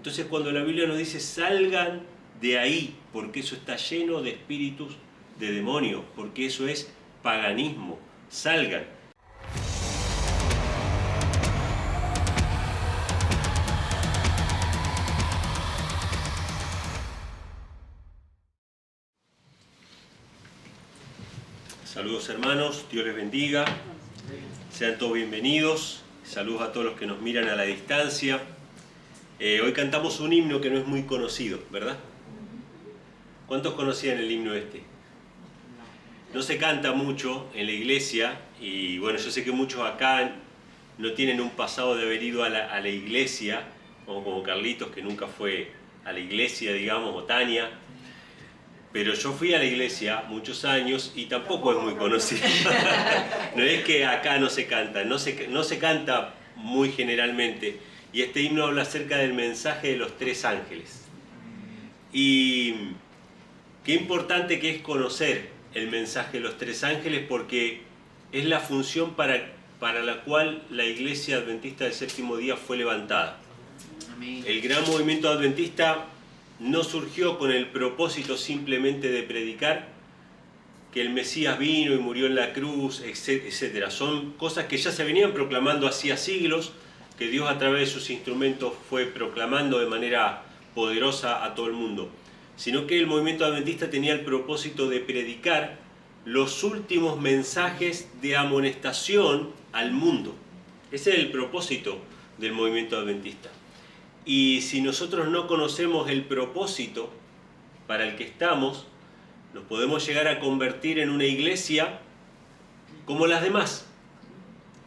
Entonces cuando la Biblia nos dice salgan de ahí, porque eso está lleno de espíritus de demonios, porque eso es paganismo, salgan. Saludos hermanos, Dios les bendiga, sean todos bienvenidos, saludos a todos los que nos miran a la distancia. Hoy cantamos un himno que no es muy conocido, ¿verdad? ¿Cuántos conocían el himno este? No se canta mucho en la iglesia y bueno, yo sé que muchos acá no tienen un pasado de haber ido a la iglesia, como Carlitos, que nunca fue a la iglesia, digamos, o Tania. Pero yo fui a la iglesia muchos años y tampoco es muy conocido. No es que acá no se canta, no se canta muy generalmente. Y este himno habla acerca del mensaje de los tres ángeles. Y qué importante que es conocer el mensaje de los tres ángeles, porque es la función para la cual la Iglesia Adventista del Séptimo Día fue levantada. Amén. El gran movimiento adventista no surgió con el propósito simplemente de predicar que el Mesías vino y murió en la cruz, etc. Son cosas que ya se venían proclamando hacía siglos, que Dios a través de sus instrumentos fue proclamando de manera poderosa a todo el mundo, sino que el movimiento adventista tenía el propósito de predicar los últimos mensajes de amonestación al mundo. Ese es el propósito del movimiento adventista. Y si nosotros no conocemos el propósito para el que estamos, nos podemos llegar a convertir en una iglesia como las demás.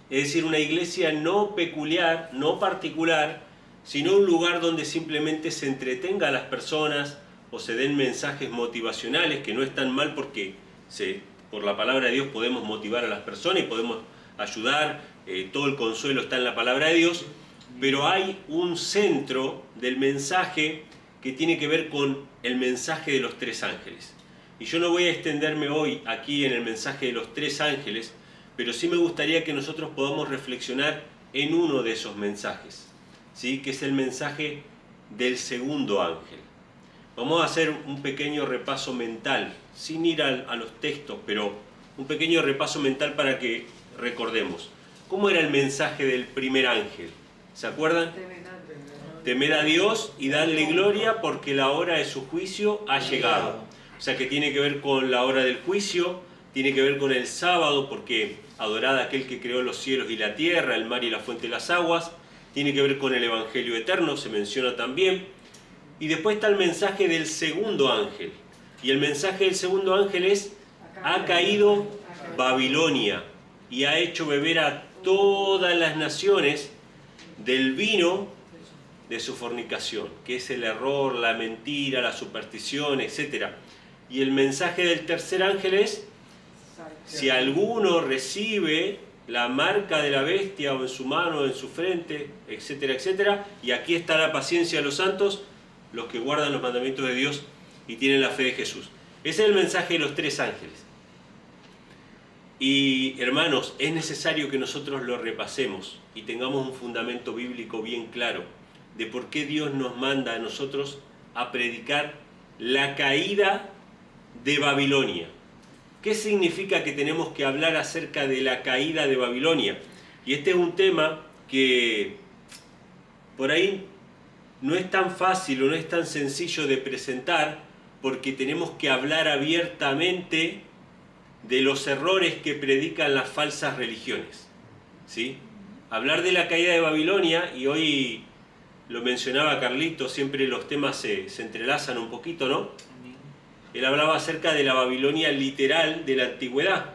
Es decir, una iglesia no peculiar, no particular, sino un lugar donde simplemente se entretenga a las personas o se den mensajes motivacionales, que no están mal porque por la palabra de Dios podemos motivar a las personas y podemos ayudar, todo el consuelo está en la palabra de Dios. Pero hay un centro del mensaje que tiene que ver con el mensaje de los tres ángeles. Y yo no voy a extenderme hoy aquí en el mensaje de los tres ángeles, pero sí me gustaría que nosotros podamos reflexionar en uno de esos mensajes, ¿sí? Que es el mensaje del segundo ángel. Vamos a hacer un pequeño repaso mental, sin ir a los textos, pero un pequeño repaso mental para que recordemos. ¿Cómo era el mensaje del primer ángel? ¿Se acuerdan? Temed a Dios y dadle gloria porque la hora de su juicio ha llegado. O sea que tiene que ver con la hora del juicio, tiene que ver con el sábado porque adorad a aquel que creó los cielos y la tierra, el mar y la fuente de las aguas. Tiene que ver con el evangelio eterno, se menciona también. Y después está el mensaje del segundo ángel. Y el mensaje del segundo ángel es: ha caído Babilonia y ha hecho beber a todas las naciones del vino de su fornicación, que es el error, la mentira, la superstición, etc. Y el mensaje del tercer ángel es: si alguno recibe la marca de la bestia o en su mano o en su frente, etcétera, etcétera, y aquí está la paciencia de los santos, los que guardan los mandamientos de Dios y tienen la fe de Jesús. Ese es el mensaje de los tres ángeles. Y hermanos, es necesario que nosotros lo repasemos y tengamos un fundamento bíblico bien claro de por qué Dios nos manda a nosotros a predicar la caída de Babilonia. ¿Qué significa que tenemos que hablar acerca de la caída de Babilonia? Y este es un tema que por ahí no es tan fácil o no es tan sencillo de presentar, porque tenemos que hablar abiertamente de los errores que predican las falsas religiones, ¿sí? Hablar de la caída de Babilonia, y hoy lo mencionaba Carlito, siempre los temas se entrelazan un poquito, ¿no? Él hablaba acerca de la Babilonia literal de la antigüedad,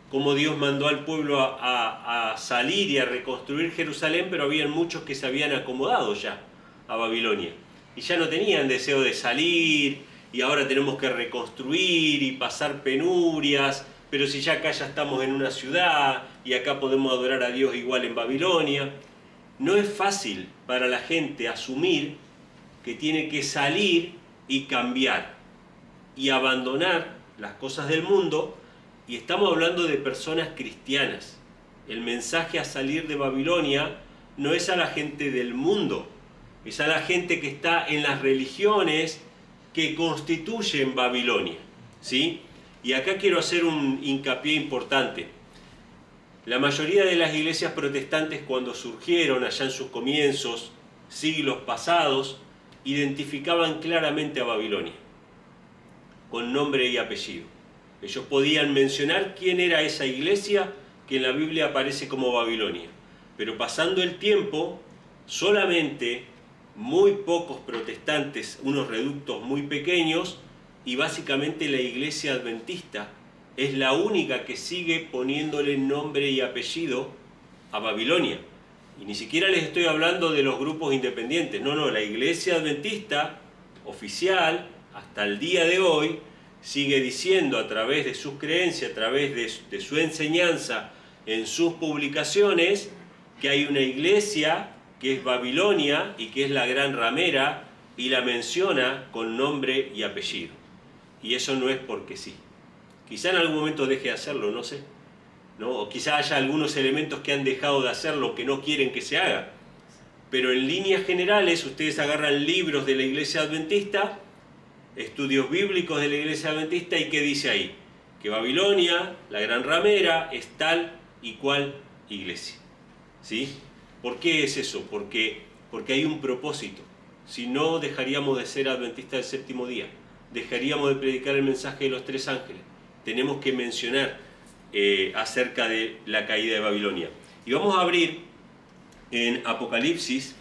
cómo Dios mandó al pueblo a salir y a reconstruir Jerusalén, pero habían muchos que se habían acomodado ya a Babilonia y ya no tenían deseo de salir, y ahora tenemos que reconstruir y pasar penurias, pero si ya acá ya estamos en una ciudad y acá podemos adorar a Dios igual en Babilonia. No es fácil para la gente asumir que tiene que salir y cambiar y abandonar las cosas del mundo, y estamos hablando de personas cristianas. El mensaje a salir de Babilonia no es a la gente del mundo, es a la gente que está en las religiones que constituyen Babilonia, ¿sí? Y acá quiero hacer un hincapié importante. La mayoría de las iglesias protestantes, cuando surgieron allá en sus comienzos, siglos pasados, identificaban claramente a Babilonia, con nombre y apellido. Ellos podían mencionar quién era esa iglesia que en la Biblia aparece como Babilonia. Pero pasando el tiempo, solamente muy pocos protestantes, unos reductos muy pequeños, y básicamente la iglesia adventista es la única que sigue poniéndole nombre y apellido a Babilonia. Y ni siquiera les estoy hablando de los grupos independientes. No, la iglesia adventista oficial, hasta el día de hoy, sigue diciendo a través de sus creencias, a través de su enseñanza, en sus publicaciones, que hay una iglesia que es Babilonia y que es la gran ramera, y la menciona con nombre y apellido. Y eso no es porque sí. Quizá en algún momento deje de hacerlo, no sé, ¿no? O quizá haya algunos elementos que han dejado de hacerlo que no quieren que se haga. Pero en líneas generales, ustedes agarran libros de la iglesia adventista, estudios bíblicos de la iglesia adventista, y ¿qué dice ahí? Que Babilonia, la gran ramera, es tal y cual iglesia, ¿sí? ¿Por qué es eso? Porque hay un propósito. Si no, dejaríamos de ser adventistas del séptimo día, dejaríamos de predicar el mensaje de los tres ángeles. Tenemos que mencionar acerca de la caída de Babilonia. Y vamos a abrir en Apocalipsis,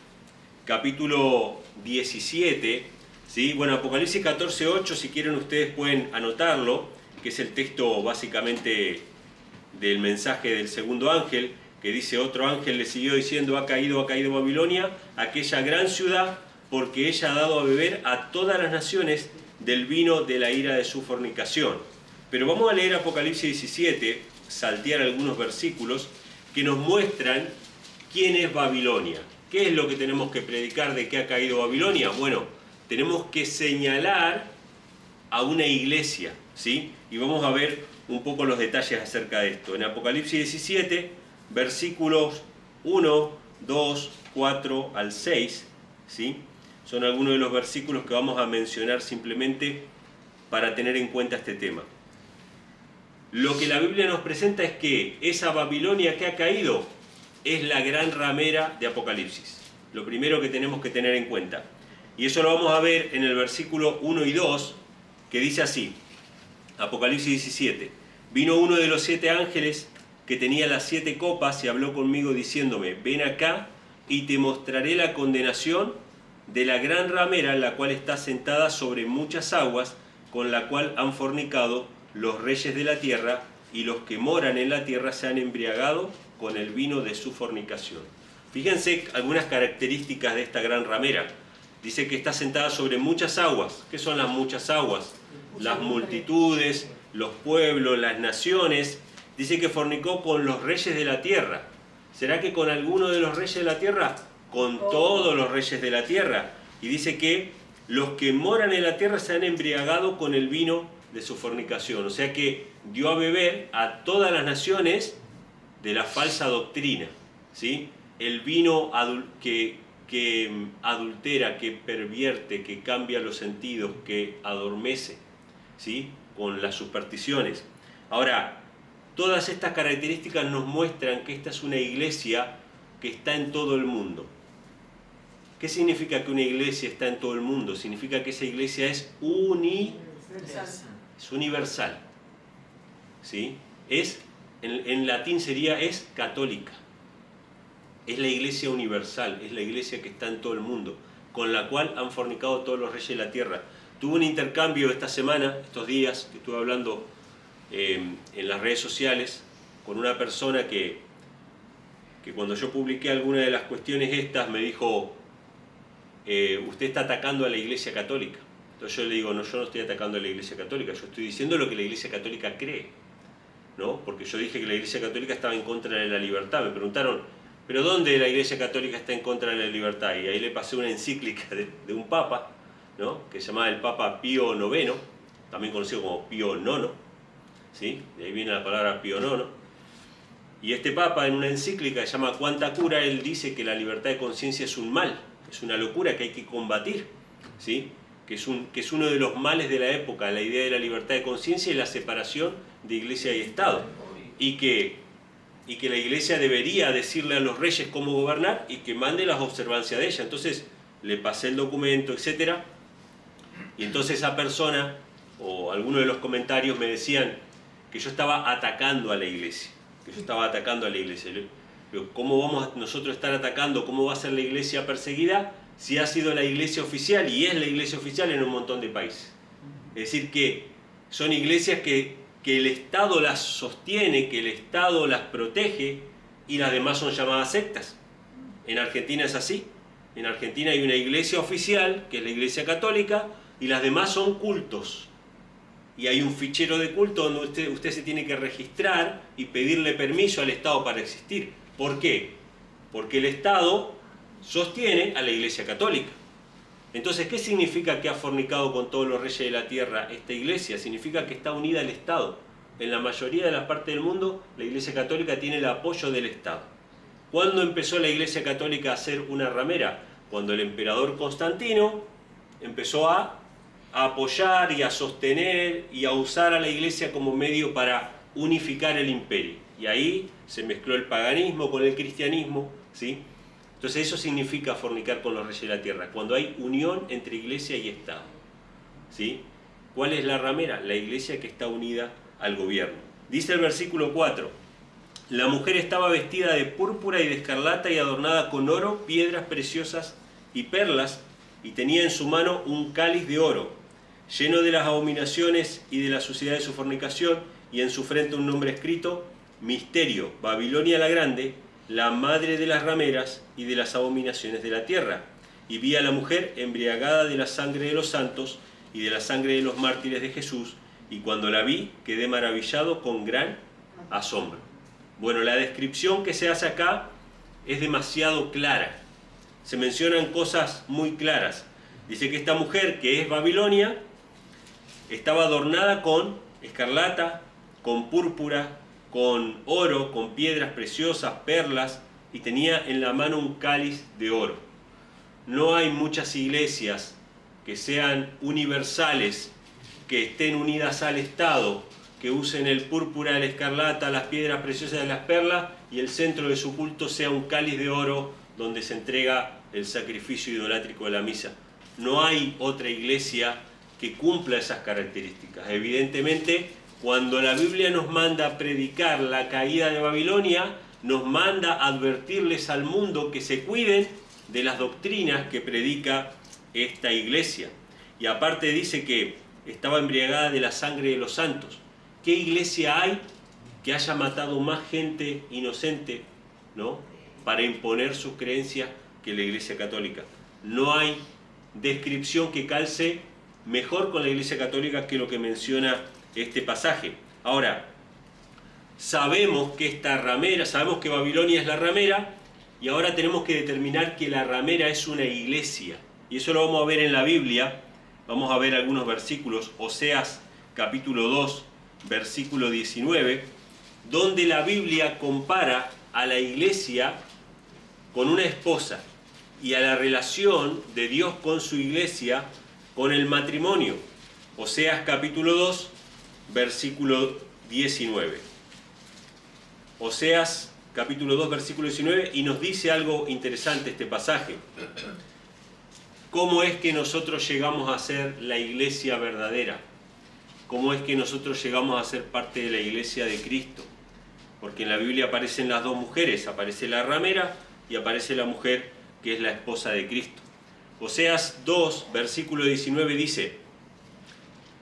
capítulo 17, ¿sí? Bueno, Apocalipsis 14:8, si quieren ustedes pueden anotarlo, que es el texto básicamente del mensaje del segundo ángel, que dice: otro ángel le siguió diciendo: ha caído Babilonia, aquella gran ciudad, porque ella ha dado a beber a todas las naciones del vino de la ira de su fornicación. Pero vamos a leer Apocalipsis 17, saltear algunos versículos que nos muestran quién es Babilonia. ¿Qué es lo que tenemos que predicar de que ha caído Babilonia? Bueno, tenemos que señalar a una iglesia, ¿sí? Y vamos a ver un poco los detalles acerca de esto. En Apocalipsis 17, versículos 1, 2, 4 al 6, ¿sí? Son algunos de los versículos que vamos a mencionar simplemente para tener en cuenta este tema. Lo que la Biblia nos presenta es que esa Babilonia que ha caído es la gran ramera de Apocalipsis. Lo primero que tenemos que tener en cuenta. Y eso lo vamos a ver en el versículo 1 y 2, que dice así, Apocalipsis 17. Vino uno de los 7 ángeles que tenía las 7 copas y habló conmigo diciéndome: ven acá y te mostraré la condenación de la gran ramera, la cual está sentada sobre muchas aguas, con la cual han fornicado los reyes de la tierra, y los que moran en la tierra se han embriagado con el vino de su fornicación. Fíjense algunas características de esta gran ramera. Dice que está sentada sobre muchas aguas. ¿Qué son las muchas aguas? Las multitudes, los pueblos, las naciones. Dice que fornicó con los reyes de la tierra. ¿Será que con alguno de los reyes de la tierra? Con todos los reyes de la tierra. Y dice que los que moran en la tierra se han embriagado con el vino de su fornicación. O sea que dio a beber a todas las naciones de la falsa doctrina, ¿sí? El vino que adultera, que pervierte, que cambia los sentidos, que adormece, ¿sí? Con las supersticiones. Ahora, todas estas características nos muestran que esta es una iglesia que está en todo el mundo. ¿Qué significa que una iglesia está en todo el mundo? Significa que esa iglesia es universal, ¿sí? En latín sería es católica. Es la iglesia universal, es la iglesia que está en todo el mundo, con la cual han fornicado todos los reyes de la tierra. Tuve un intercambio esta semana, estos días, que estuve hablando en las redes sociales con una persona que cuando yo publiqué alguna de las cuestiones estas me dijo: usted está atacando a la iglesia católica. Entonces yo le digo: no, yo no estoy atacando a la iglesia católica, yo estoy diciendo lo que la iglesia católica cree, ¿no? Porque yo dije que la iglesia católica estaba en contra de la libertad. Me preguntaron: ¿pero dónde la iglesia católica está en contra de la libertad? Y ahí le pasé una encíclica de un papa, ¿no? Que se llamaba el Papa Pío IX, también conocido como Pío IX, ¿sí? De ahí viene la palabra Pío IX. Y este papa, en una encíclica que se llama Quanta Cura, él dice que la libertad de conciencia es un mal. es una locura que hay que combatir, ¿sí? Que es uno de los males de la época, la idea de la libertad de conciencia y la separación de iglesia y Estado, y que la iglesia debería decirle a los reyes cómo gobernar y que mande las observancias de ella. Entonces le pasé el documento, etc. Y entonces esa persona, o algunos de los comentarios me decían que yo estaba atacando a la iglesia, ¿Cómo vamos nosotros a estar atacando? ¿Cómo va a ser la iglesia perseguida si ha sido la iglesia oficial y es la iglesia oficial en un montón de países? Es decir, que son iglesias que el Estado las sostiene, que el Estado las protege, y las demás son llamadas sectas. En Argentina es así. En Argentina hay una iglesia oficial, que es la Iglesia Católica, y las demás son cultos. Y hay un fichero de culto donde usted se tiene que registrar y pedirle permiso al Estado para existir. ¿Por qué? Porque el Estado sostiene a la Iglesia Católica. Entonces, ¿qué significa que ha fornicado con todos los reyes de la tierra esta iglesia? Significa que está unida al Estado. En la mayoría de las partes del mundo, la Iglesia Católica tiene el apoyo del Estado. ¿Cuándo empezó la Iglesia Católica a ser una ramera? Cuando el emperador Constantino empezó a apoyar y a sostener y a usar a la iglesia como medio para unificar el imperio. Y ahí se mezcló el paganismo con el cristianismo, ¿sí? Entonces eso significa fornicar con los reyes de la tierra, cuando hay unión entre iglesia y Estado, ¿sí? ¿Cuál es la ramera? La iglesia que está unida al gobierno. Dice el versículo 4, la mujer estaba vestida de púrpura y de escarlata y adornada con oro, piedras preciosas y perlas, y tenía en su mano un cáliz de oro, lleno de las abominaciones y de la suciedad de su fornicación, y en su frente un nombre escrito, Misterio, Babilonia la Grande, la madre de las rameras y de las abominaciones de la tierra. Y vi a la mujer embriagada de la sangre de los santos y de la sangre de los mártires de Jesús, y cuando la vi quedé maravillado con gran asombro. Bueno, la descripción que se hace acá es demasiado clara. Se mencionan cosas muy claras. Dice que esta mujer, que es Babilonia, estaba adornada con escarlata, con púrpura, con oro, con piedras preciosas, perlas, y tenía en la mano un cáliz de oro. No hay muchas iglesias que sean universales, que estén unidas al Estado, que usen el púrpura, la escarlata, las piedras preciosas de las perlas, y el centro de su culto sea un cáliz de oro donde se entrega el sacrificio idolátrico de la misa. No hay otra iglesia que cumpla esas características. Evidentemente, cuando la Biblia nos manda a predicar la caída de Babilonia, nos manda a advertirles al mundo que se cuiden de las doctrinas que predica esta iglesia. Y aparte dice que estaba embriagada de la sangre de los santos. ¿Qué iglesia hay que haya matado más gente inocente, ¿no?, para imponer sus creencias que la Iglesia Católica? No hay descripción que calce mejor con la Iglesia Católica que lo que menciona este pasaje. Ahora, sabemos que esta ramera, sabemos que Babilonia es la ramera, y ahora tenemos que determinar que la ramera es una iglesia. Y eso lo vamos a ver en la Biblia. Vamos a ver algunos versículos. Oseas capítulo 2, versículo 19, donde la Biblia compara a la iglesia con una esposa y a la relación de Dios con su iglesia con el matrimonio. Oseas capítulo 2, versículo 19. Oseas capítulo 2, versículo 19, y nos dice algo interesante este pasaje. ¿Cómo es que nosotros llegamos a ser la iglesia verdadera? ¿Cómo es que nosotros llegamos a ser parte de la iglesia de Cristo? Porque en la Biblia aparecen las dos mujeres, aparece la ramera y aparece la mujer que es la esposa de Cristo. Oseas 2, versículo 19 dice,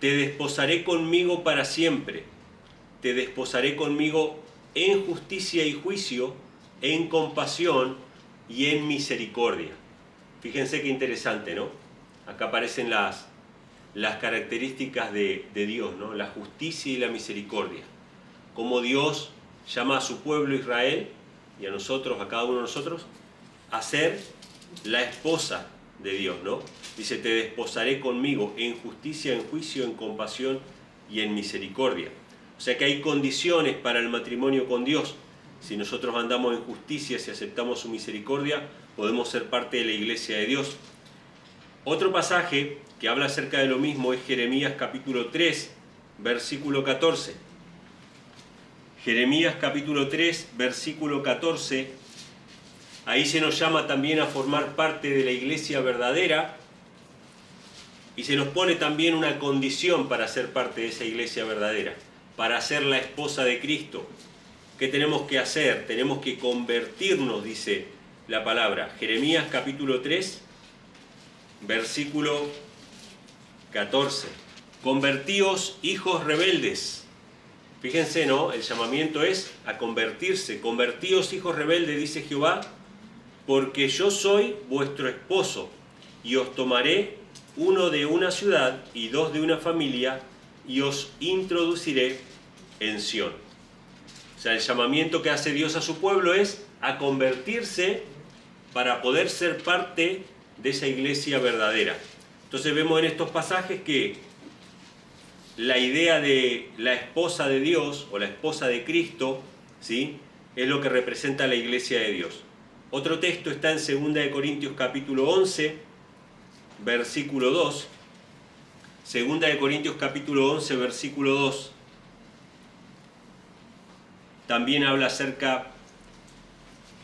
te desposaré conmigo para siempre, te desposaré conmigo en justicia y juicio, en compasión y en misericordia. Fíjense qué interesante, ¿no? Acá aparecen las características de Dios, ¿no? La justicia y la misericordia. Cómo Dios llama a su pueblo Israel y a nosotros, a cada uno de nosotros, a ser la esposa de Dios, ¿no? Dice, te desposaré conmigo en justicia, en juicio, en compasión y en misericordia. O sea que hay condiciones para el matrimonio con Dios. Si nosotros andamos en justicia, si aceptamos su misericordia, podemos ser parte de la iglesia de Dios. Otro pasaje que habla acerca de lo mismo es Jeremías capítulo 3, versículo 14. Jeremías capítulo 3, versículo 14. Ahí se nos llama también a formar parte de la iglesia verdadera y se nos pone también una condición para ser parte de esa iglesia verdadera, para ser la esposa de Cristo. ¿Qué tenemos que hacer? Tenemos que convertirnos, dice la palabra. Jeremías capítulo 3, versículo 14. Convertíos, hijos rebeldes. Fíjense, ¿no? El llamamiento es a convertirse. Convertíos, hijos rebeldes, dice Jehová, porque yo soy vuestro esposo, y os tomaré uno de una ciudad y dos de una familia, y os introduciré en Sión. O sea, el llamamiento que hace Dios a su pueblo es a convertirse para poder ser parte de esa iglesia verdadera. Entonces vemos en estos pasajes que la idea de la esposa de Dios o la esposa de Cristo, ¿sí?, es lo que representa la iglesia de Dios. Otro texto está en 2 Corintios capítulo 11, versículo 2. 2 Corintios capítulo 11, versículo 2. También habla acerca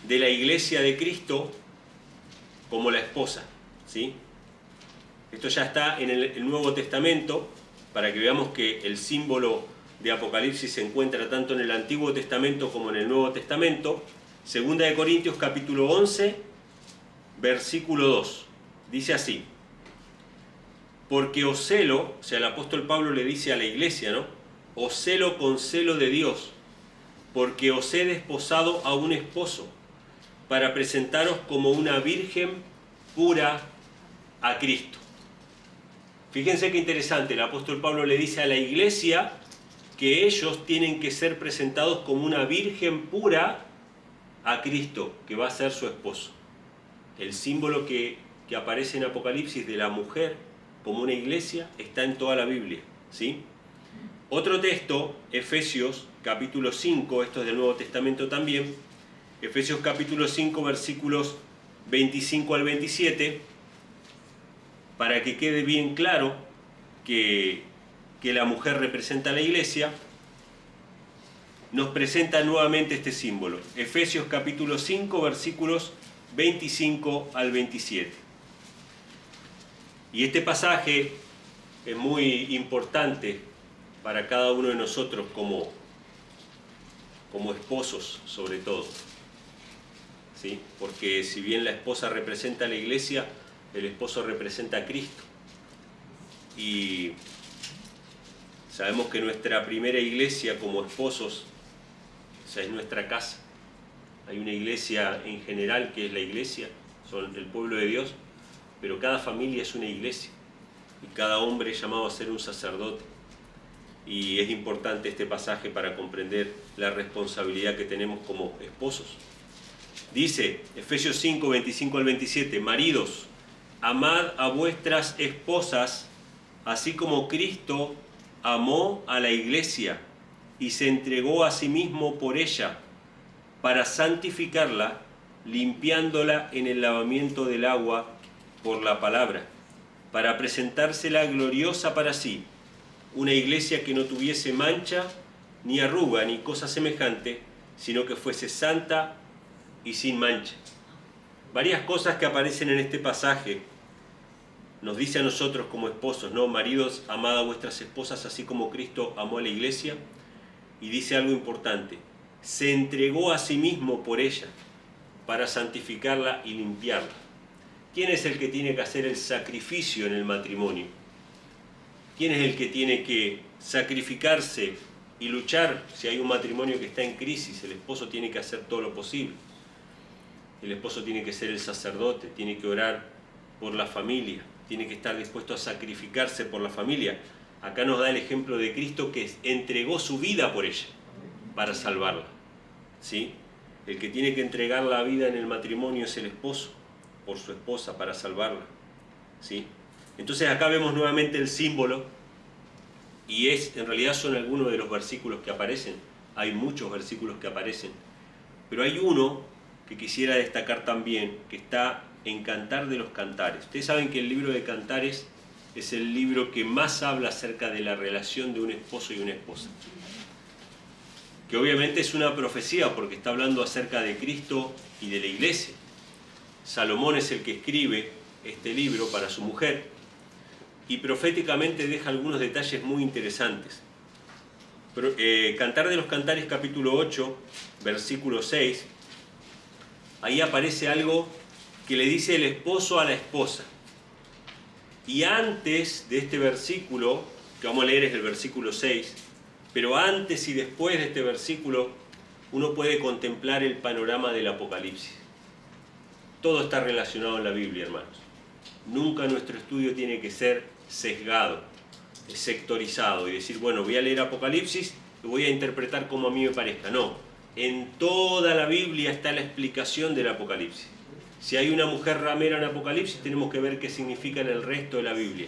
de la iglesia de Cristo como la esposa, ¿sí? Esto ya está en el Nuevo Testamento, para que veamos que el símbolo de Apocalipsis se encuentra tanto en el Antiguo Testamento como en el Nuevo Testamento. 2 Corintios capítulo 11, versículo 2. Dice así: porque os celo, o sea, el apóstol Pablo le dice a la iglesia, ¿no? Os celo con celo de Dios, porque os he desposado a un esposo, para presentaros como una virgen pura a Cristo. Fíjense qué interesante, el apóstol Pablo le dice a la iglesia que ellos tienen que ser presentados como una virgen pura a Cristo, que va a ser su esposo. El símbolo que aparece en Apocalipsis de la mujer como una iglesia está en toda la Biblia, ¿sí? Otro texto, Efesios capítulo 5, esto es del Nuevo Testamento también, Efesios capítulo 5, versículos 25 al 27, para que quede bien claro que la mujer representa a la iglesia, nos presenta nuevamente este símbolo. Efesios capítulo 5, versículos 25 al 27. Y este pasaje es muy importante para cada uno de nosotros como esposos, sobre todo, ¿sí? Porque si bien la esposa representa a la iglesia, el esposo representa a Cristo. Y sabemos que nuestra primera iglesia como esposos, o sea, es nuestra casa. Hay una iglesia en general que es la iglesia, son el pueblo de Dios, pero cada familia es una iglesia y cada hombre es llamado a ser un sacerdote. Y es importante este pasaje para comprender la responsabilidad que tenemos como esposos. Dice Efesios 5, 25 al 27, maridos, amad a vuestras esposas, así como Cristo amó a la iglesia y se entregó a sí mismo por ella, para santificarla, limpiándola en el lavamiento del agua por la palabra, para presentársela gloriosa para sí, una iglesia que no tuviese mancha, ni arruga, ni cosa semejante, sino que fuese santa y sin mancha. Varias cosas que aparecen en este pasaje nos dice a nosotros como esposos, ¿no? Maridos, amad a vuestras esposas así como Cristo amó a la iglesia. Y dice algo importante: se entregó a sí mismo por ella, para santificarla y limpiarla. ¿Quién es el que tiene que hacer el sacrificio en el matrimonio? ¿Quién es el que tiene que sacrificarse y luchar si hay un matrimonio que está en crisis? El esposo tiene que hacer todo lo posible. El esposo tiene que ser el sacerdote, tiene que orar por la familia, tiene que estar dispuesto a sacrificarse por la familia. Acá nos da el ejemplo de Cristo, que entregó su vida por ella, para salvarla, ¿sí? El que tiene que entregar la vida en el matrimonio es el esposo, por su esposa, para salvarla, ¿sí? Entonces acá vemos nuevamente el símbolo, y en realidad son algunos de los versículos que aparecen. Hay muchos versículos que aparecen Pero hay uno que quisiera destacar también, que está en Cantar de los Cantares. Ustedes saben que el libro de Cantares es el libro que más habla acerca de la relación de un esposo y una esposa. Que obviamente es una profecía porque está hablando acerca de Cristo y de la iglesia. Salomón es el que escribe este libro para su mujer y proféticamente deja algunos detalles muy interesantes. Cantar de los Cantares capítulo 8, versículo 6, ahí aparece algo que le dice el esposo a la esposa. Y antes de este versículo, que vamos a leer es el versículo 6, pero antes y después de este versículo, uno puede contemplar el panorama del Apocalipsis. Todo está relacionado en la Biblia, hermanos. Nunca nuestro estudio tiene que ser sesgado, sectorizado y decir, bueno, voy a leer Apocalipsis y voy a interpretar como a mí me parezca. No, en toda la Biblia está la explicación del Apocalipsis. Si hay una mujer ramera en Apocalipsis, tenemos que ver qué significa en el resto de la Biblia.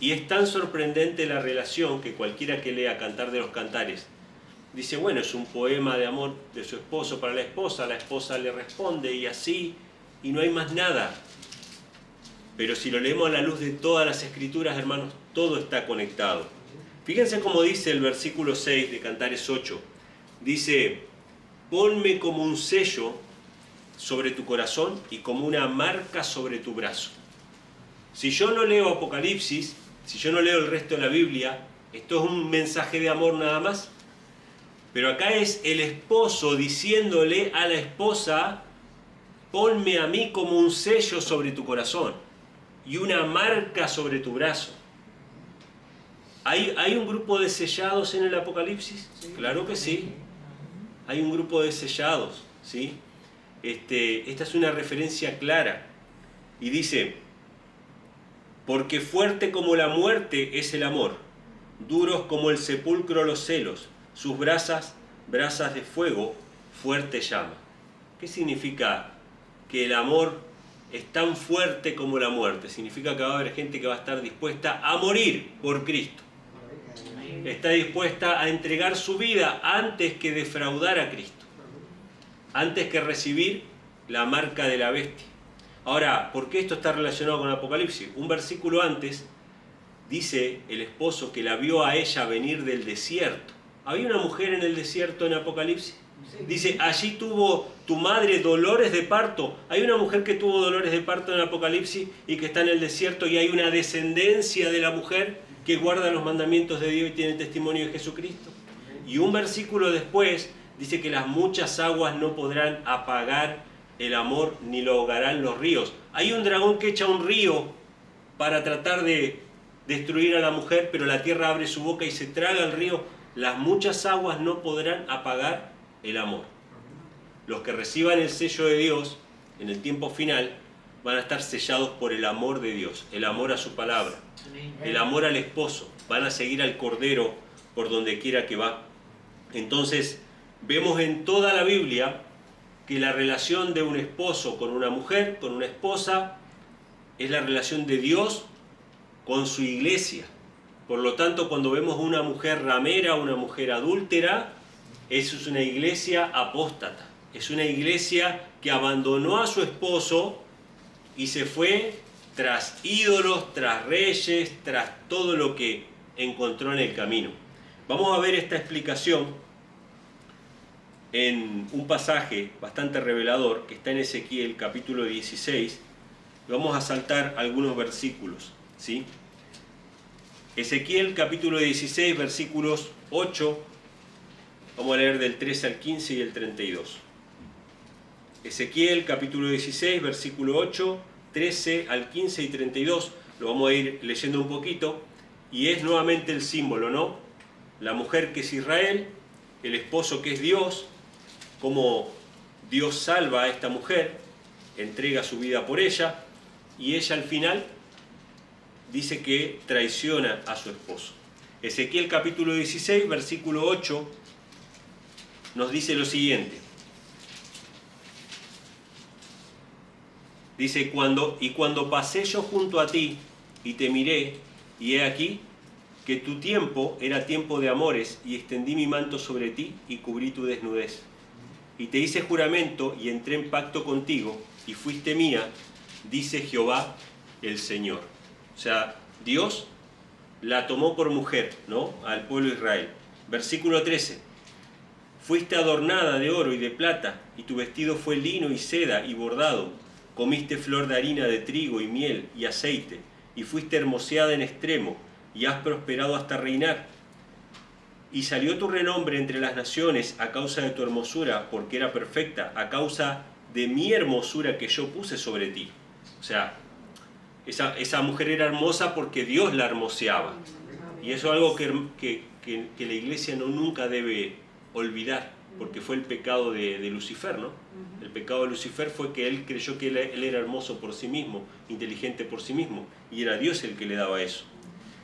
Y es tan sorprendente la relación que cualquiera que lea Cantar de los Cantares dice, bueno, es un poema de amor de su esposo para la esposa le responde y así, y no hay más nada. Pero si lo leemos a la luz de todas las Escrituras, hermanos, todo está conectado. Fíjense cómo dice el versículo 6 de Cantares 8. Dice, ponme como un sello sobre tu corazón y como una marca sobre tu brazo. Si yo no leo Apocalipsis, si yo no leo el resto de la Biblia, esto es un mensaje de amor nada más. Pero acá es el esposo diciéndole a la esposa, ponme a mí como un sello sobre tu corazón y una marca sobre tu brazo. ¿Hay un grupo de sellados en el Apocalipsis? Sí. Claro que sí. Hay un grupo de sellados, ¿sí? Esta es una referencia clara. Y dice, porque fuerte como la muerte es el amor, duros como el sepulcro los celos, sus brasas de fuego, fuerte llama. ¿Qué significa que el amor es tan fuerte como la muerte? Significa que va a haber gente que va a estar dispuesta a morir por Cristo. Está dispuesta a entregar su vida antes que defraudar a Cristo, antes que recibir la marca de la bestia. Ahora, ¿por qué esto está relacionado con Apocalipsis? Un versículo antes dice el esposo que la vio a ella venir del desierto. ¿Había una mujer en el desierto en Apocalipsis? Dice, allí tuvo tu madre dolores de parto. Hay una mujer que tuvo dolores de parto en Apocalipsis y que está en el desierto, y hay una descendencia de la mujer que guarda los mandamientos de Dios y tiene testimonio de Jesucristo. Y un versículo después dice que las muchas aguas no podrán apagar el amor ni lo ahogarán los ríos. Hay un dragón que echa un río para tratar de destruir a la mujer, pero la tierra abre su boca y se traga el río. Las muchas aguas no podrán apagar el amor. Los que reciban el sello de Dios en el tiempo final van a estar sellados por el amor de Dios, el amor a su palabra, el amor al esposo. Van a seguir al Cordero por donde quiera que va. Entonces, vemos en toda la Biblia que la relación de un esposo con una mujer, con una esposa, es la relación de Dios con su iglesia. Por lo tanto, cuando vemos una mujer ramera, una mujer adúltera, eso es una iglesia apóstata. Es una iglesia que abandonó a su esposo y se fue tras ídolos, tras reyes, tras todo lo que encontró en el camino. Vamos a ver esta explicación en un pasaje bastante revelador que está en Ezequiel capítulo 16. Vamos a saltar algunos versículos, ¿sí? Ezequiel capítulo 16, versículos 8, vamos a leer del 13 al 15 y el 32. Ezequiel capítulo 16, versículo 8, 13 al 15 y 32, lo vamos a ir leyendo un poquito, y es nuevamente el símbolo, ¿no? La mujer que es Israel, el esposo que es Dios, cómo Dios salva a esta mujer, entrega su vida por ella, y ella al final dice que traiciona a su esposo. Ezequiel capítulo 16, versículo 8, nos dice lo siguiente. Dice, cuando pasé yo junto a ti y te miré, y he aquí que tu tiempo era tiempo de amores, y extendí mi manto sobre ti y cubrí tu desnudez. y te hice juramento y entré en pacto contigo y fuiste mía, dice Jehová el Señor. O sea, Dios la tomó por mujer, ¿no?, al pueblo de Israel. Versículo 13. Fuiste adornada de oro y de plata, y tu vestido fue lino y seda y bordado. Comiste flor de harina de trigo y miel y aceite, y fuiste hermoseada en extremo, y has prosperado hasta reinar. Y salió tu renombre entre las naciones a causa de tu hermosura, porque era perfecta, a causa de mi hermosura que yo puse sobre ti. O sea, esa mujer era hermosa porque Dios la hermoseaba. Y eso es algo que la iglesia nunca debe olvidar, porque fue el pecado de Lucifer, ¿no? El pecado de Lucifer fue que él creyó que él era hermoso por sí mismo, inteligente por sí mismo, y era Dios el que le daba eso.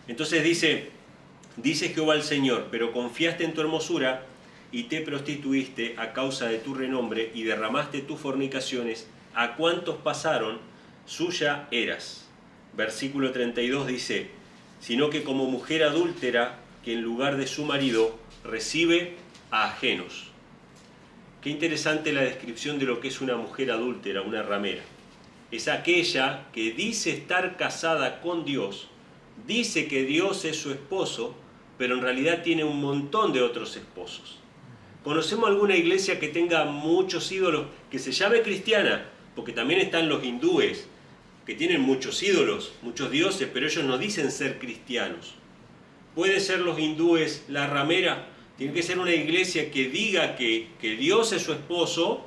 Entonces dice Jehová el Señor, pero confiaste en tu hermosura y te prostituiste a causa de tu renombre y derramaste tus fornicaciones, a cuantos pasaron, suya eras. Versículo 32 dice, sino que como mujer adúltera, que en lugar de su marido recibe a ajenos. Qué interesante la descripción de lo que es una mujer adúltera, una ramera. Es aquella que dice estar casada con Dios, dice que Dios es su esposo, pero en realidad tiene un montón de otros esposos. ¿Conocemos alguna iglesia que tenga muchos ídolos, que se llame cristiana? Porque también están los hindúes, que tienen muchos ídolos, muchos dioses, pero ellos no dicen ser cristianos. ¿Puede ser los hindúes la ramera? Tiene que ser una iglesia que diga que Dios es su esposo,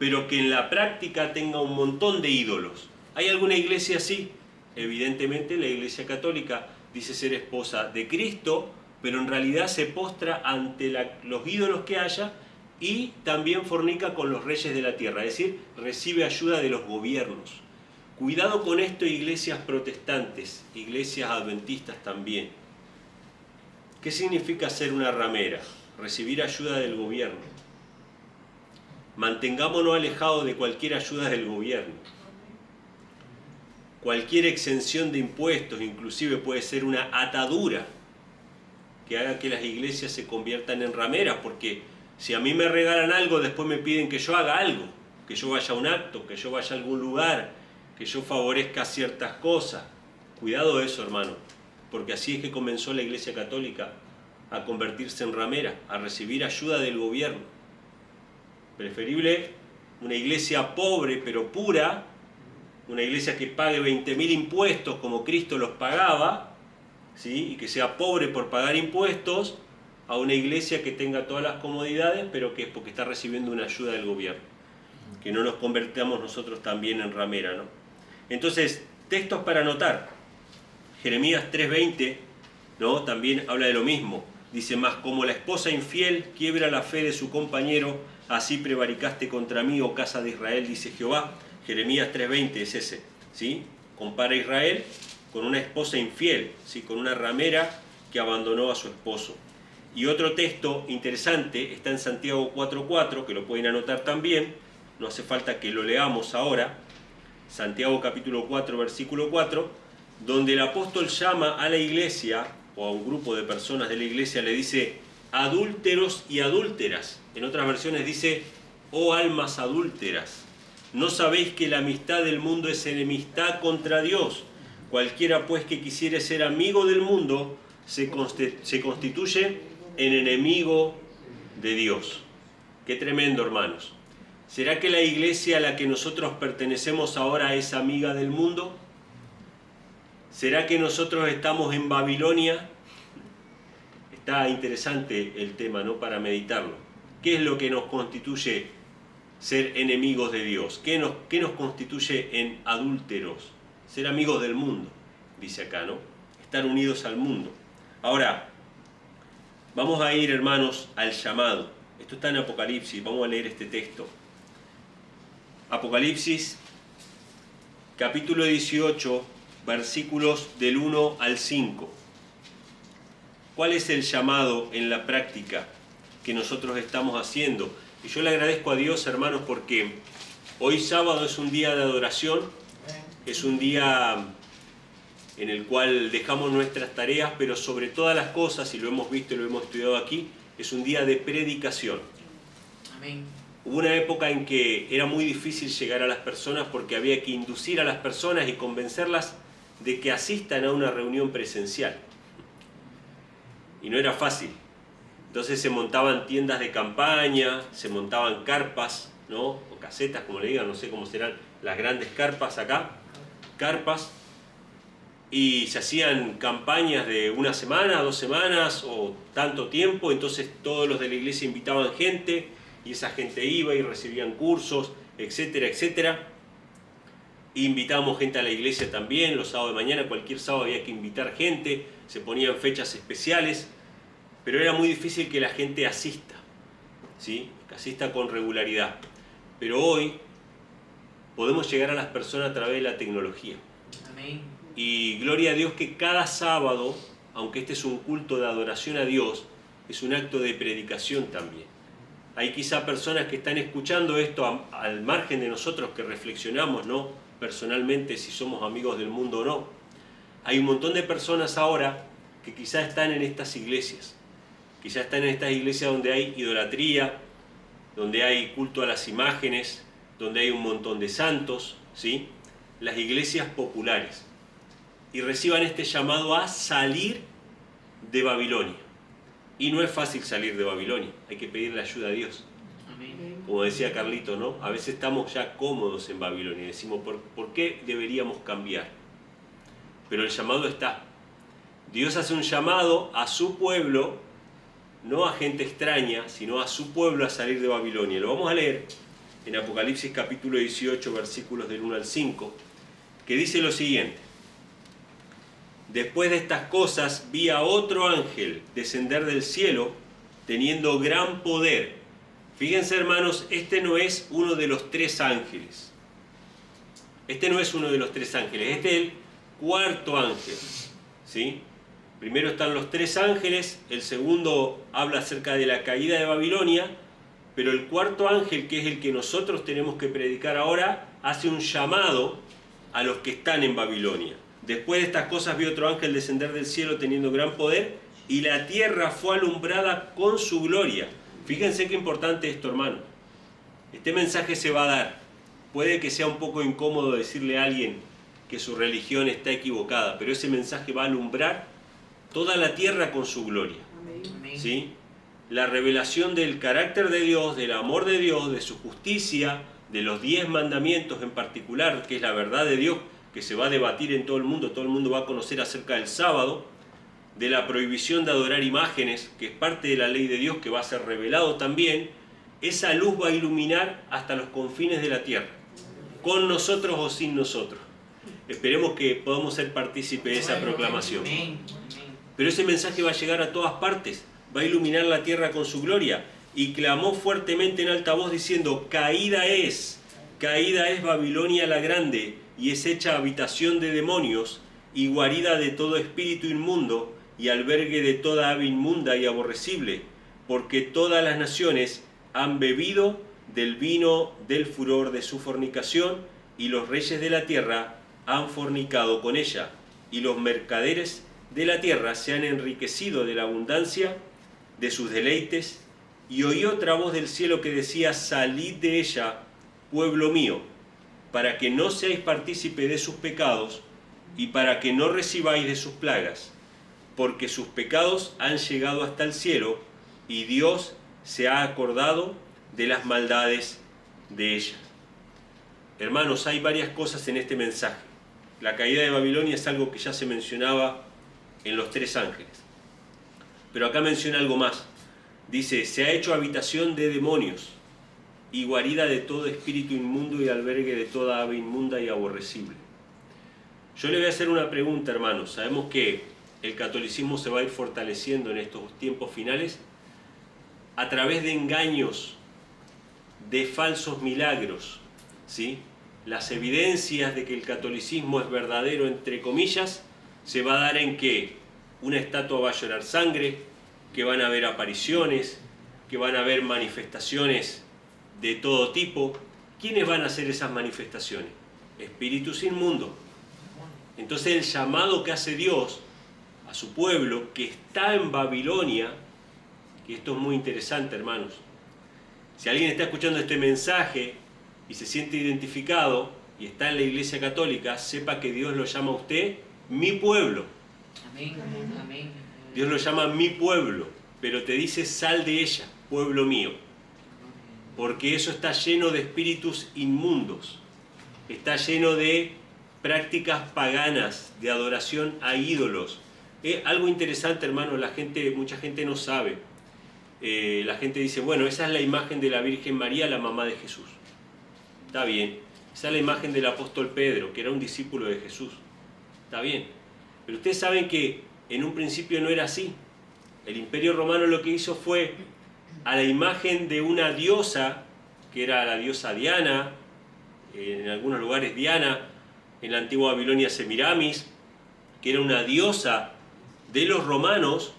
pero que en la práctica tenga un montón de ídolos. ¿Hay alguna iglesia así? Evidentemente la Iglesia Católica dice ser esposa de Cristo, pero en realidad se postra ante los ídolos que haya y también fornica con los reyes de la tierra, es decir, recibe ayuda de los gobiernos. Cuidado con esto, iglesias protestantes, iglesias adventistas también. ¿Qué significa ser una ramera? Recibir ayuda del gobierno. Mantengámonos alejados de cualquier ayuda del gobierno. Cualquier exención de impuestos, inclusive puede ser una atadura que haga que las iglesias se conviertan en rameras, porque si a mí me regalan algo, después me piden que yo haga algo, que yo vaya a un acto, que yo vaya a algún lugar, que yo favorezca ciertas cosas. Cuidado eso, hermano, porque así es que comenzó la Iglesia Católica a convertirse en ramera, a recibir ayuda del gobierno. Preferible una iglesia pobre pero pura, una iglesia que pague 20.000 impuestos como Cristo los pagaba, ¿sí?, y que sea pobre por pagar impuestos, a una iglesia que tenga todas las comodidades, pero que es porque está recibiendo una ayuda del gobierno. Que no nos convertamos nosotros también en ramera, ¿no? Entonces, textos para anotar. Jeremías 3:20, ¿no?, también habla de lo mismo. Dice, mas como la esposa infiel quiebra la fe de su compañero, así prevaricaste contra mí, oh casa de Israel, dice Jehová. Jeremías 3:20 es ese, ¿sí? Compara a Israel con una esposa infiel, ¿sí?, con una ramera que abandonó a su esposo. Y otro texto interesante está en Santiago 4:4, que lo pueden anotar también, no hace falta que lo leamos ahora. Santiago capítulo 4, versículo 4, donde el apóstol llama a la iglesia, o a un grupo de personas de la iglesia, le dice adúlteros y adúlteras. En otras versiones dice, oh almas adúlteras, ¿no sabéis que la amistad del mundo es enemistad contra Dios? Cualquiera pues que quisiere ser amigo del mundo se constituye en enemigo de Dios. Qué tremendo, hermanos. ¿Será que la iglesia a la que nosotros pertenecemos ahora es amiga del mundo? ¿Será que nosotros estamos en Babilonia? Está interesante el tema, ¿no?, para meditarlo. ¿Qué es lo que nos constituye ser enemigos de Dios? ¿Qué nos constituye en adúlteros? Ser amigos del mundo, dice acá, ¿no? Estar unidos al mundo. Ahora, vamos a ir, hermanos, al llamado. Esto está en Apocalipsis, vamos a leer este texto. Apocalipsis, capítulo 18, versículos del 1 al 5. ¿Cuál es el llamado en la práctica que nosotros estamos haciendo? Y yo le agradezco a Dios, hermanos, porque hoy sábado es un día de adoración, es un día en el cual dejamos nuestras tareas, pero sobre todas las cosas, y lo hemos visto y lo hemos estudiado aquí, es un día de predicación. Amén. Hubo una época en que era muy difícil llegar a las personas porque había que inducir a las personas y convencerlas de que asistan a una reunión presencial. Y no era fácil. Entonces se montaban tiendas de campaña, se montaban carpas, ¿no? O casetas, como le digan, no sé cómo serán las grandes carpas acá. Carpas. Y se hacían campañas de una semana, 2 semanas o tanto tiempo. Entonces todos los de la iglesia invitaban gente y esa gente iba y recibían cursos, etcétera, etcétera. Invitábamos gente a la iglesia también, los sábados de mañana, cualquier sábado había que invitar gente, se ponían fechas especiales, pero era muy difícil que la gente asista, ¿sí? Que asista con regularidad. Pero hoy podemos llegar a las personas a través de la tecnología. Amén. Y gloria a Dios que cada sábado, aunque este es un culto de adoración a Dios, es un acto de predicación también. Hay quizá personas que están escuchando esto al margen de nosotros que reflexionamos, ¿no? Personalmente si somos amigos del mundo o no. Hay un montón de personas ahora que quizá están en estas iglesias. Quizá están en estas iglesias donde hay idolatría, donde hay culto a las imágenes, donde hay un montón de santos, ¿sí? Las iglesias populares. Y reciban este llamado a salir de Babilonia. Y no es fácil salir de Babilonia, hay que pedirle ayuda a Dios. Amén. Como decía Carlito, ¿no? A veces estamos ya cómodos en Babilonia y decimos, ¿por qué deberíamos cambiar? Pero el llamado está. Dios hace un llamado a su pueblo, no a gente extraña, sino a su pueblo a salir de Babilonia. Lo vamos a leer en Apocalipsis capítulo 18, versículos del 1 al 5, que dice lo siguiente. Después de estas cosas vi a otro ángel descender del cielo, teniendo gran poder. Fíjense, hermanos, este no es uno de los 3 ángeles. Este no es uno de los 3 ángeles, este es el 4.º ángel, ¿sí? Primero están los 3 ángeles, el segundo habla acerca de la caída de Babilonia, pero el 4.º ángel, que es el que nosotros tenemos que predicar ahora, hace un llamado a los que están en Babilonia. Después de estas cosas vi otro ángel descender del cielo teniendo gran poder, y la tierra fue alumbrada con su gloria. Fíjense qué importante esto, hermano. Este mensaje se va a dar. Puede que sea un poco incómodo decirle a alguien que su religión está equivocada, pero ese mensaje va a alumbrar toda la tierra con su gloria. Amén. ¿Sí? La revelación del carácter de Dios, del amor de Dios, de su justicia, de los 10 mandamientos en particular, que es la verdad de Dios, que se va a debatir en todo el mundo va a conocer acerca del sábado, de la prohibición de adorar imágenes, que es parte de la ley de Dios, que va a ser revelado también. Esa luz va a iluminar hasta los confines de la tierra, con nosotros o sin nosotros. Esperemos que podamos ser partícipes de esa proclamación. Pero ese mensaje va a llegar a todas partes, va a iluminar la tierra con su gloria. Y clamó fuertemente en alta voz diciendo, caída es Babilonia la grande, y es hecha habitación de demonios, y guarida de todo espíritu inmundo, y albergue de toda ave inmunda y aborrecible, porque todas las naciones han bebido del vino del furor de su fornicación, y los reyes de la tierra han fornicado con ella, y los mercaderes de la tierra se han enriquecido de la abundancia de sus deleites. Y oí otra voz del cielo que decía, salid de ella, pueblo mío, para que no seáis partícipe de sus pecados, y para que no recibáis de sus plagas, porque sus pecados han llegado hasta el cielo, y Dios se ha acordado de las maldades de ellas. Hermanos, hay varias cosas en este mensaje. La caída de Babilonia es algo que ya se mencionaba en los 3 ángeles. Pero acá menciona algo más. Dice, se ha hecho habitación de demonios, y guarida de todo espíritu inmundo y albergue de toda ave inmunda y aborrecible. Yo le voy a hacer una pregunta, hermanos. Sabemos que el catolicismo se va a ir fortaleciendo en estos tiempos finales a través de engaños, de falsos milagros, ¿sí? Las evidencias de que el catolicismo es verdadero, entre comillas, se va a dar en que una estatua va a llorar sangre, que van a haber apariciones, que van a haber manifestaciones de todo tipo. ¿Quiénes van a hacer esas manifestaciones? Espíritus inmundos. Entonces el llamado que hace Dios a su pueblo que está en Babilonia, que esto es muy interesante, hermanos. Si alguien está escuchando este mensaje y se siente identificado y está en la Iglesia Católica, sepa que Dios lo llama a usted mi pueblo. Amén. Amén. Dios lo llama mi pueblo, pero te dice sal de ella, pueblo mío. Porque eso está lleno de espíritus inmundos. Está lleno de prácticas paganas, de adoración a ídolos. Algo interesante, hermano, mucha gente no sabe. La gente dice, bueno, esa es la imagen de la Virgen María, la mamá de Jesús. Está bien. Esa es la imagen del apóstol Pedro, que era un discípulo de Jesús. Está bien. Pero ustedes saben que en un principio no era así. El Imperio Romano lo que hizo fue a la imagen de una diosa, que era la diosa Diana, en algunos lugares Diana, en la antigua Babilonia Semiramis, que era una diosa de los romanos,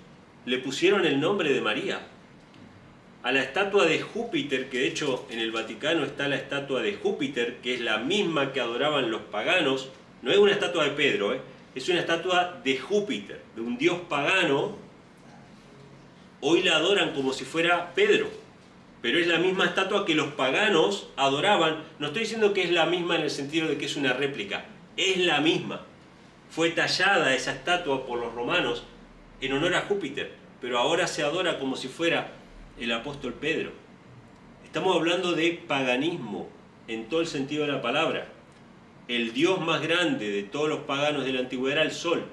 le pusieron el nombre de María. A la estatua de Júpiter, que de hecho en el Vaticano está la estatua de Júpiter, que es la misma que adoraban los paganos, no es una estatua de Pedro, es una estatua de Júpiter, de un dios pagano. Hoy la adoran como si fuera Pedro, pero es la misma estatua que los paganos adoraban. No estoy diciendo que es la misma en el sentido de que es una réplica, es la misma. Fue tallada esa estatua por los romanos en honor a Júpiter, pero ahora se adora como si fuera el apóstol Pedro. Estamos hablando de paganismo en todo el sentido de la palabra. El dios más grande de todos los paganos de la antigüedad era el sol.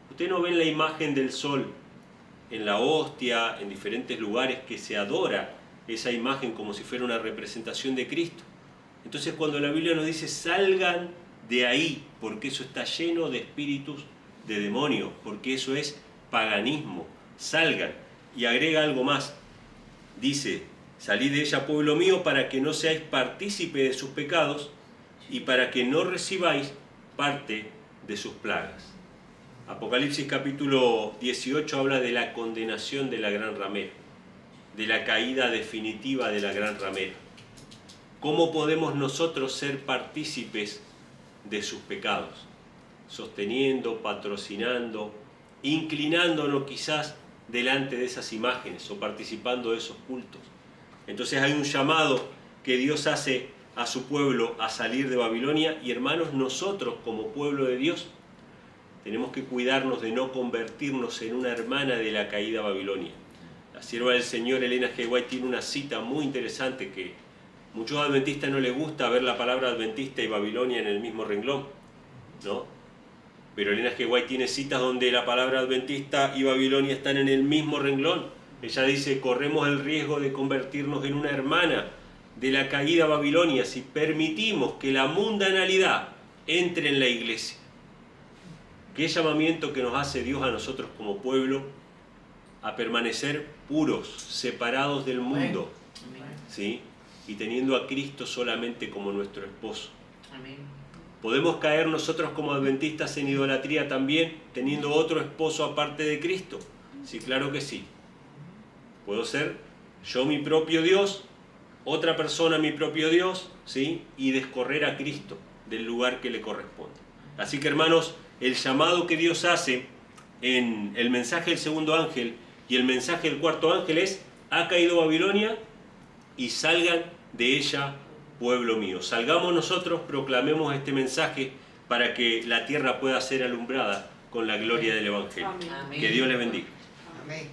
Ustedes no ven la imagen del sol en la hostia, en diferentes lugares que se adora esa imagen como si fuera una representación de Cristo. Entonces cuando la Biblia nos dice salgan de ahí, porque eso está lleno de espíritus de demonios, porque eso es paganismo, salgan. Y agrega algo más, dice, salid de ella, pueblo mío, para que no seáis partícipe de sus pecados y para que no recibáis parte de sus plagas. Apocalipsis capítulo 18 habla de la condenación de la gran ramera, de la caída definitiva de la gran ramera. ¿Cómo podemos nosotros ser partícipes de sus pecados? Sosteniendo, patrocinando, inclinándonos quizás delante de esas imágenes o participando de esos cultos. Entonces hay un llamado que Dios hace a su pueblo a salir de Babilonia y hermanos, nosotros como pueblo de Dios tenemos que cuidarnos de no convertirnos en una hermana de la caída Babilonia. La sierva del Señor, Elena G. White, tiene una cita muy interesante que muchos adventistas no les gusta ver la palabra adventista y Babilonia en el mismo renglón, ¿no? Pero Elena G. White tiene citas donde la palabra adventista y Babilonia están en el mismo renglón. Ella dice, corremos el riesgo de convertirnos en una hermana de la caída Babilonia si permitimos que la mundanalidad entre en la iglesia. Qué llamamiento que nos hace Dios a nosotros como pueblo a permanecer puros, separados del mundo, ¿sí? Y teniendo a Cristo solamente como nuestro esposo. Amén. ¿Podemos caer nosotros como adventistas en idolatría también, teniendo otro esposo aparte de Cristo? Sí, claro que sí. Puedo ser yo mi propio Dios, otra persona mi propio Dios, ¿sí? Y descorrer a Cristo del lugar que le corresponde. Así que hermanos, el llamado que Dios hace en el mensaje del segundo ángel y el mensaje del cuarto ángel es: ha caído Babilonia y salgan de ella, pueblo mío. Salgamos nosotros, proclamemos este mensaje para que la tierra pueda ser alumbrada con la gloria del Evangelio. Amén. Que Dios les bendiga. Amén.